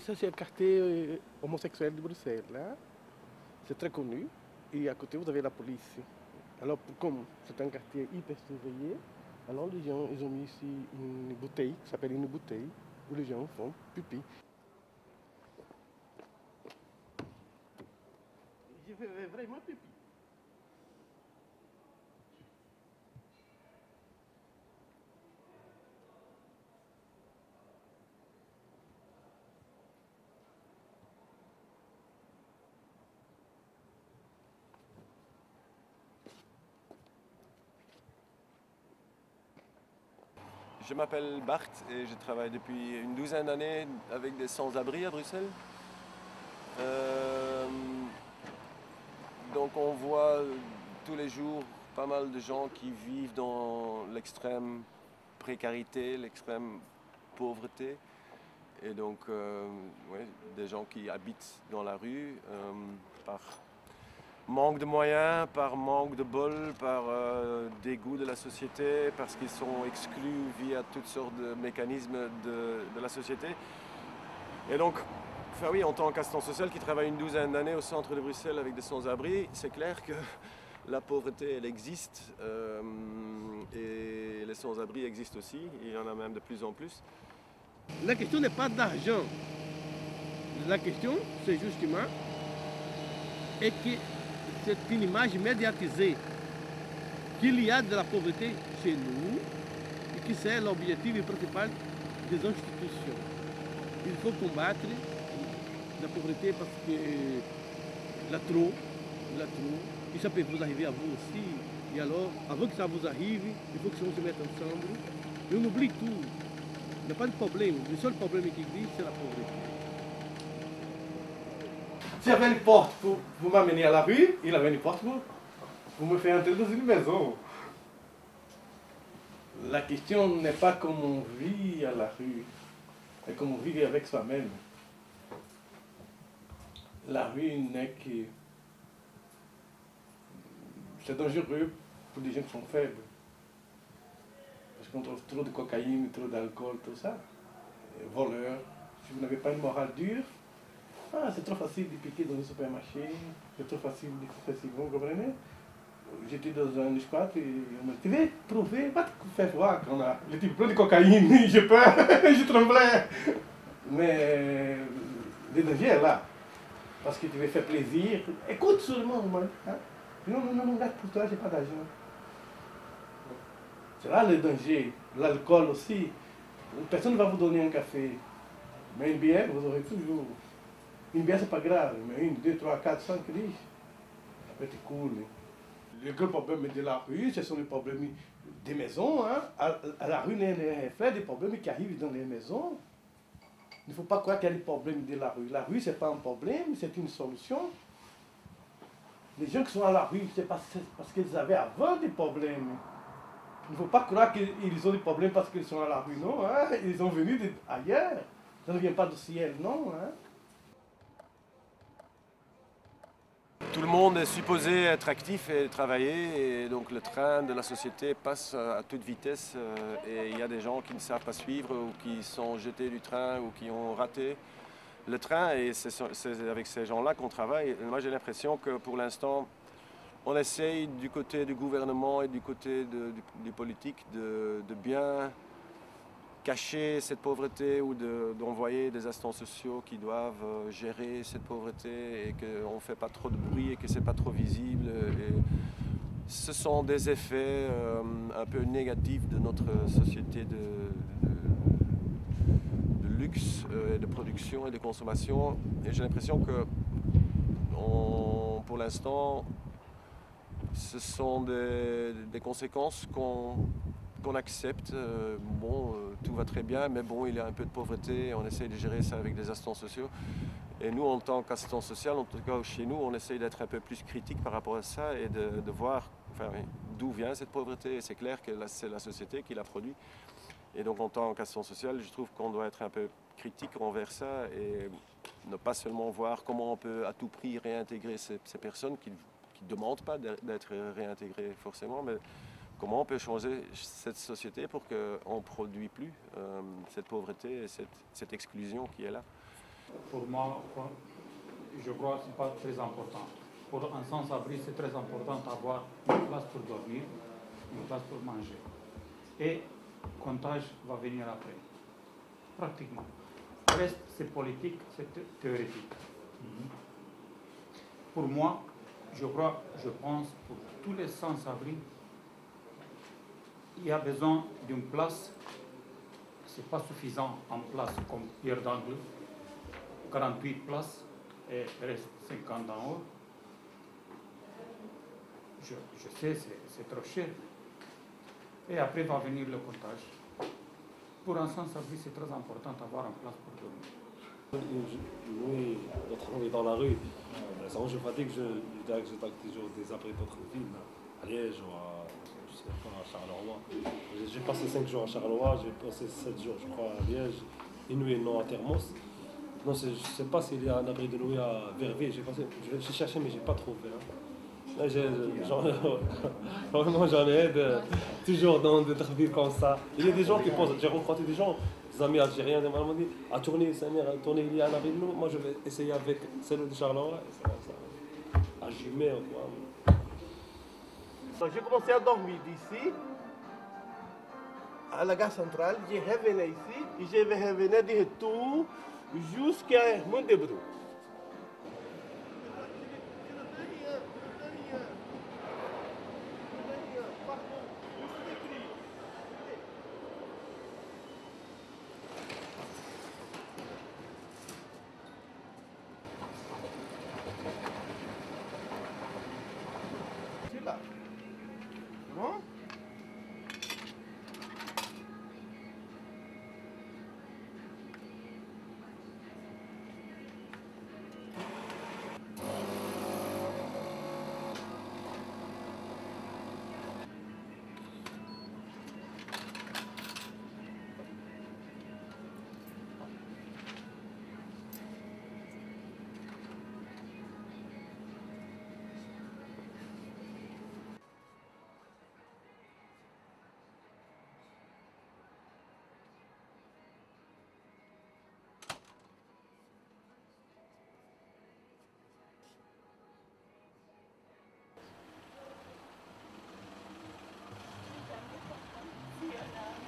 Ça, c'est un quartier homosexuel de Bruxelles. Hein. C'est très connu. Et à côté, vous avez la police. Alors, comme c'est un quartier hyper surveillé, alors les gens, ils ont mis ici une bouteille, qui s'appelle une bouteille, où les gens font pipi. Je fais vraiment pipi. Je m'appelle Bart et je travaille depuis une douzaine d'années avec des sans-abri à Bruxelles. Euh, donc on voit tous les jours pas mal de gens qui vivent dans l'extrême précarité, l'extrême pauvreté. Et donc ouais, des gens qui habitent dans la rue par manque de moyens, par manque de bol, par dégoût de la société, parce qu'ils sont exclus via toutes sortes de mécanismes de la société. Et donc, enfin oui, en tant qu'assistant social qui travaille une douzaine d'années au centre de Bruxelles avec des sans-abri, c'est clair que la pauvreté, elle existe et les sans-abri existent aussi, il y en a même de plus en plus. La question n'est pas d'argent. La question, c'est justement et que c'est une image médiatisée qu'il y a de la pauvreté chez nous et que c'est l'objectif principal des institutions. Il faut combattre la pauvreté parce que la trop, et ça peut vous arriver à vous aussi. Et alors, avant que ça vous arrive, il faut que on se mette ensemble. Et on oublie tout. Il n'y a pas de problème. Le seul problème qui existe, c'est la pauvreté. S'il y avait une porte pour vous m'amener à la rue, il avait une porte pour me faire entrer dans une maison. La question n'est pas comment on vit à la rue, mais comment on vit avec soi-même. La rue n'est que... C'est dangereux pour des gens qui sont faibles. Parce qu'on trouve trop de cocaïne, trop d'alcool, tout ça. Et voleurs. Si vous n'avez pas une morale dure, c'est trop facile de piquer dans un supermarché, c'est trop facile de faire ce que vous comprenez. J'étais dans un squat et on m'a dit, tu veux prouver, va te faire voir qu'on a le type plein de cocaïne, j'ai peur, je tremblais. Mais le danger est là, parce que tu veux faire plaisir. Écoute seulement, moi. Hein? Non, non, non, non, regarde pour toi, j'ai pas d'argent. C'est là le danger. L'alcool aussi. Personne ne va vous donner un café. Mais une bière, vous aurez toujours. Une bière, c'est pas grave, mais une, deux, trois, quatre, cinq riches, ça peut être cool. Le gros problème de la rue, ce sont les problèmes des maisons. Hein. À la rue, n'est fait des problèmes qui arrivent dans les maisons. Il ne faut pas croire qu'il y a des problèmes de la rue. La rue, ce n'est pas un problème, c'est une solution. Les gens qui sont à la rue, c'est parce qu'ils avaient avant des problèmes. Il ne faut pas croire qu'ils ont des problèmes parce qu'ils sont à la rue, non. Hein. Ils sont venus d'ailleurs. Ça ne vient pas du ciel, non. Hein. Tout le monde est supposé être actif et travailler, et donc le train de la société passe à toute vitesse et il y a des gens qui ne savent pas suivre ou qui sont jetés du train ou qui ont raté le train, et c'est avec ces gens-là qu'on travaille. Et moi j'ai l'impression que pour l'instant on essaye du côté du gouvernement et du côté du politique de bien cacher cette pauvreté ou d'envoyer des assistants sociaux qui doivent gérer cette pauvreté et qu'on ne fait pas trop de bruit et que ce n'est pas trop visible. Et ce sont des effets un peu négatifs de notre société de luxe, de production et de consommation. Et j'ai l'impression que pour l'instant, ce sont des conséquences qu'on accepte. Tout va très bien, mais bon, il y a un peu de pauvreté, on essaye de gérer ça avec des assistants sociaux. Et nous, en tant qu'assistants sociaux, en tout cas chez nous, on essaye d'être un peu plus critique par rapport à ça et de voir d'où vient cette pauvreté. Et c'est clair que c'est la société qui la produit. Et donc, en tant qu'assistant social, je trouve qu'on doit être un peu critique envers ça et ne pas seulement voir comment on peut à tout prix réintégrer ces personnes qui ne demandent pas d'être réintégrées forcément, mais comment on peut changer cette société pour qu'on ne produise plus cette pauvreté et cette exclusion qui est là. Pour moi, je crois que ce n'est pas très important. Pour un sans-abri, c'est très important d'avoir une place pour dormir, une place pour manger. Et le comptage va venir après, pratiquement. Le reste, c'est politique, c'est théorique. Pour moi, je pense, pour tous les sans-abri, il y a besoin d'une place. Ce n'est pas suffisant en place comme Pierre d'Angle, 48 places et reste 50 en haut. Je sais, c'est trop cher. Et après va venir le comptage. Pour un sans-abri, c'est très important d'avoir une place pour dormir. Oui, on est dans la rue. Quand je fatigue, je tape toujours des abris d'autres villes, à Liège ou je sais pas, à Charleroi. J'ai passé 5 jours à Charleroi, j'ai passé 7 jours, je crois, à Liège, une nuit non à Thermos. Non, je ne sais pas s'il y a un abri de nuit à Verviers. J'ai cherché, mais je n'ai pas trouvé. Là, vraiment, j'en ai toujours dans des villes comme ça. Il y a des gens qui pensent, j'ai rencontré des gens, des amis algériens, des m'ont dit, à tourner, il y a un abri de nuit. Moi, je vais essayer avec celle de Charleroi. À Jumet, quoi. J'ai commencé à dormir d'ici à la gare centrale, je revenais ici et je vais revenir de retour jusqu'à Mondebro. C'est là. Bon?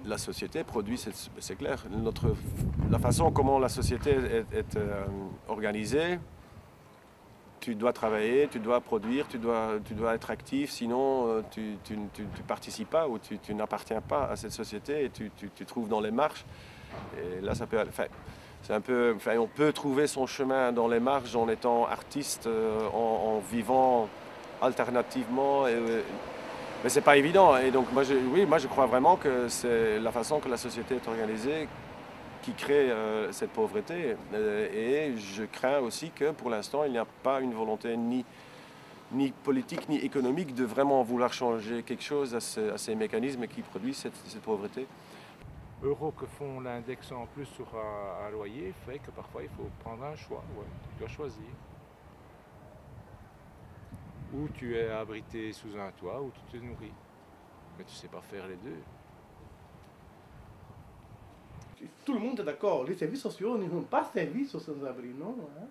La société produit, c'est clair. La façon comment la société est organisée, tu dois travailler, tu dois produire, tu dois être actif, sinon tu ne participes pas ou tu n'appartiens pas à cette société et tu te trouves dans les marges. Et là, ça peut, c'est un peu, on peut trouver son chemin dans les marges en étant artiste, en vivant alternativement. Mais c'est pas évident. Et donc, moi, je crois vraiment que c'est la façon que la société est organisée qui crée cette pauvreté. Et je crains aussi que pour l'instant, il n'y a pas une volonté ni politique ni économique de vraiment vouloir changer quelque chose à ces mécanismes qui produisent cette pauvreté. Euros que font l'index en plus sur un loyer fait que parfois il faut prendre un choix. Ouais. Tu dois choisir. Ou tu es abrité sous un toit, ou tu te nourris. Mais tu ne sais pas faire les deux. Tout le monde est d'accord, les services sociaux ne rendent pas service aux sans-abri, non. Hein?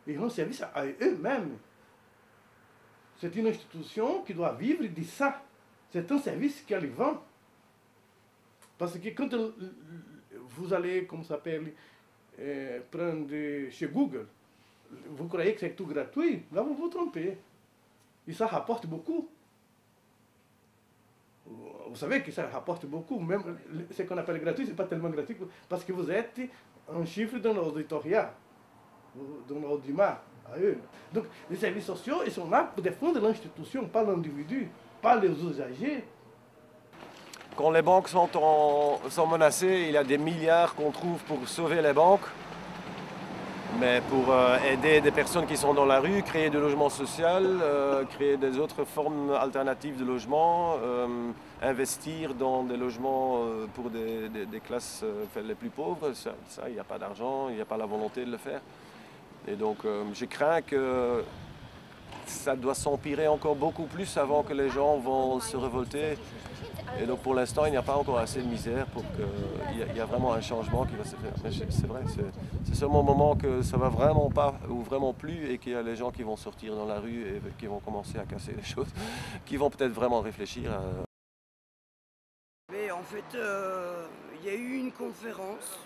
Ils rendent service à eux-mêmes. C'est une institution qui doit vivre de ça. C'est un service qu'elle vend. Parce que quand vous allez, comment ça s'appelle, prendre chez Google, vous croyez que c'est tout gratuit, là vous vous trompez. Et ça rapporte beaucoup. Vous savez que ça rapporte beaucoup. Même ce qu'on appelle gratuit, ce n'est pas tellement gratuit parce que vous êtes un chiffre dans l'auditoriat, dans l'audimat, à eux. Donc les services sociaux, ils sont là pour défendre l'institution, pas l'individu, pas les usagers. Quand les banques sont menacées, il y a des milliards qu'on trouve pour sauver les banques. Mais pour aider des personnes qui sont dans la rue, créer des logements sociaux, créer des autres formes alternatives de logement, investir dans des logements pour des classes les plus pauvres, ça il n'y a pas d'argent, il n'y a pas la volonté de le faire. Et donc je crains que ça doit s'empirer encore beaucoup plus avant que les gens vont se révolter Et donc pour l'instant, il n'y a pas encore assez de misère pour qu'il y a vraiment un changement qui va se faire. Mais c'est vrai, c'est seulement au moment que ça va vraiment pas ou vraiment plus et qu'il y a les gens qui vont sortir dans la rue et qui vont commencer à casser les choses, qui vont peut-être vraiment réfléchir à... Mais en fait, il y a eu une conférence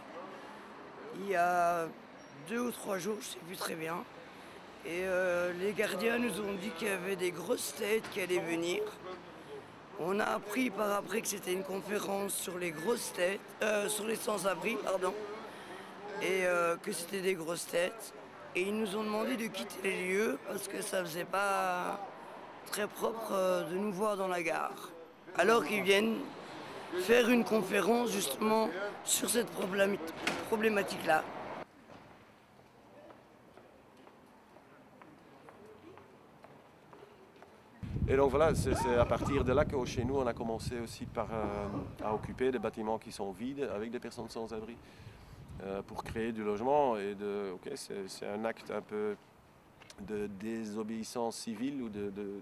il y a 2 ou 3 jours, je ne sais plus très bien. Et les gardiens nous ont dit qu'il y avait des grosses têtes qui allaient venir. On a appris par après que c'était une conférence sur les grosses têtes, sur les sans-abri, pardon, et que c'était des grosses têtes. Et ils nous ont demandé de quitter les lieux parce que ça faisait pas très propre de nous voir dans la gare. Alors qu'ils viennent faire une conférence justement sur cette problématique-là. Et donc voilà, c'est à partir de là que chez nous, on a commencé aussi à occuper des bâtiments qui sont vides avec des personnes sans abri pour créer du logement. Et c'est un acte un peu de désobéissance civile, ou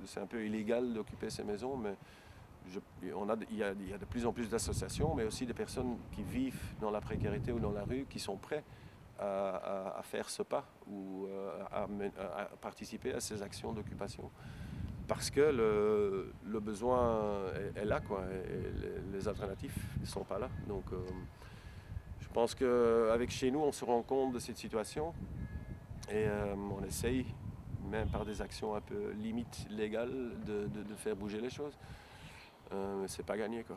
c'est un peu illégal d'occuper ces maisons, mais il y a de plus en plus d'associations, mais aussi des personnes qui vivent dans la précarité ou dans la rue, qui sont prêts à faire ce pas ou à participer à ces actions d'occupation. Parce que le besoin est là, quoi, et les alternatives ne sont pas là. Donc je pense qu'avec chez nous, on se rend compte de cette situation et on essaye, même par des actions un peu limites légales, de faire bouger les choses. C'est pas gagné, quoi.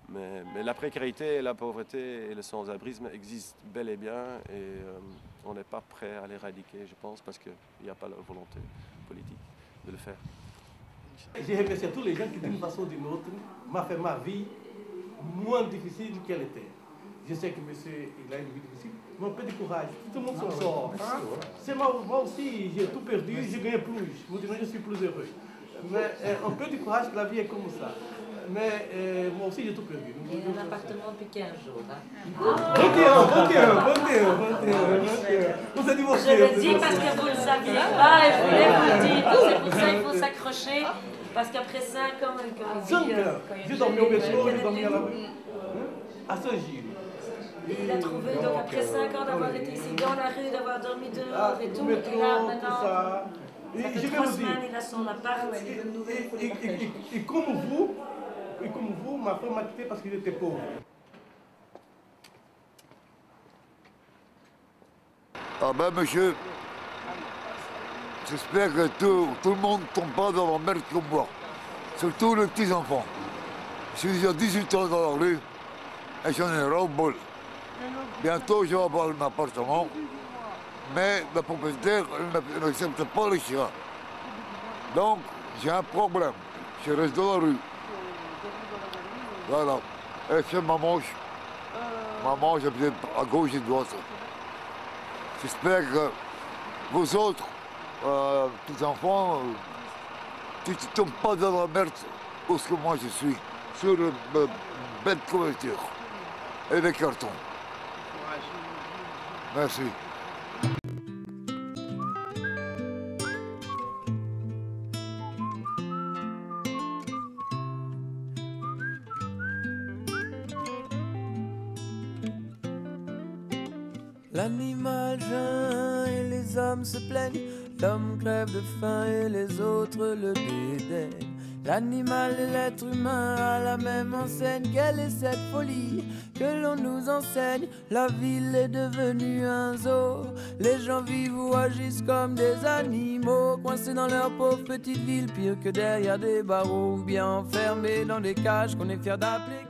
Mais la précarité, la pauvreté et le sans-abrisme existent bel et bien et on n'est pas prêt à l'éradiquer, je pense, parce qu'il n'y a pas la volonté politique de le faire. J'ai remercié tous les gens qui, d'une façon ou d'une autre, m'ont fait ma vie moins difficile qu'elle était. Je sais que monsieur, il a une vie difficile, mais un peu de courage, tout le monde s'en sort. Hein? C'est moi aussi, j'ai tout perdu, je gagne plus. Maintenant, je suis plus heureux. Mais un peu de courage, la vie est comme ça. Mais moi aussi, j'ai tout perdu. Il y a un appartement depuis 15 jours. Hein. 21. Vous êtes divorcé. Je le dis parce que vous ne le saviez pas et je voulais vous le dire. C'est pour ça qu'il faut s'accrocher. Parce qu'après 5 ans, quand j'ai dormi au métro, j'ai dormi à la rue. À Saint-Gilles. Il a trouvé, donc après 5 ans d'avoir été ici dans la rue, d'avoir dormi dehors et tout, métro, et là maintenant, ça fait 3 semaines, il a son appart. Et comme vous, ma femme m'a quitté parce qu'il était pauvre. Ah ben monsieur, j'espère que tout le monde ne tombe pas dans la merde comme moi. Surtout les petits-enfants. Je suis déjà 18 ans dans la rue et j'en ai ras-le-bol. Bientôt je vais avoir un appartement, mais le propriétaire n'accepte pas les chiens. Donc j'ai un problème, je reste dans la rue. Voilà, et c'est ma manche. Ma manche est peut-être à gauche et à droite. J'espère que vous autres, petits enfants, tu ne tombes pas dans la merde où ce que moi je suis, sur le bête de couverture et les cartons. Merci. L'animal geint et les hommes se plaignent, l'homme crève de faim et les autres le dédaignent. L'animal et l'être humain à la même enseigne, quelle est cette folie que l'on nous enseigne? La ville est devenue un zoo, les gens vivent ou agissent comme des animaux, coincés dans leur pauvre petite ville, pire que derrière des barreaux, ou bien enfermés dans des cages qu'on est fiers d'appeler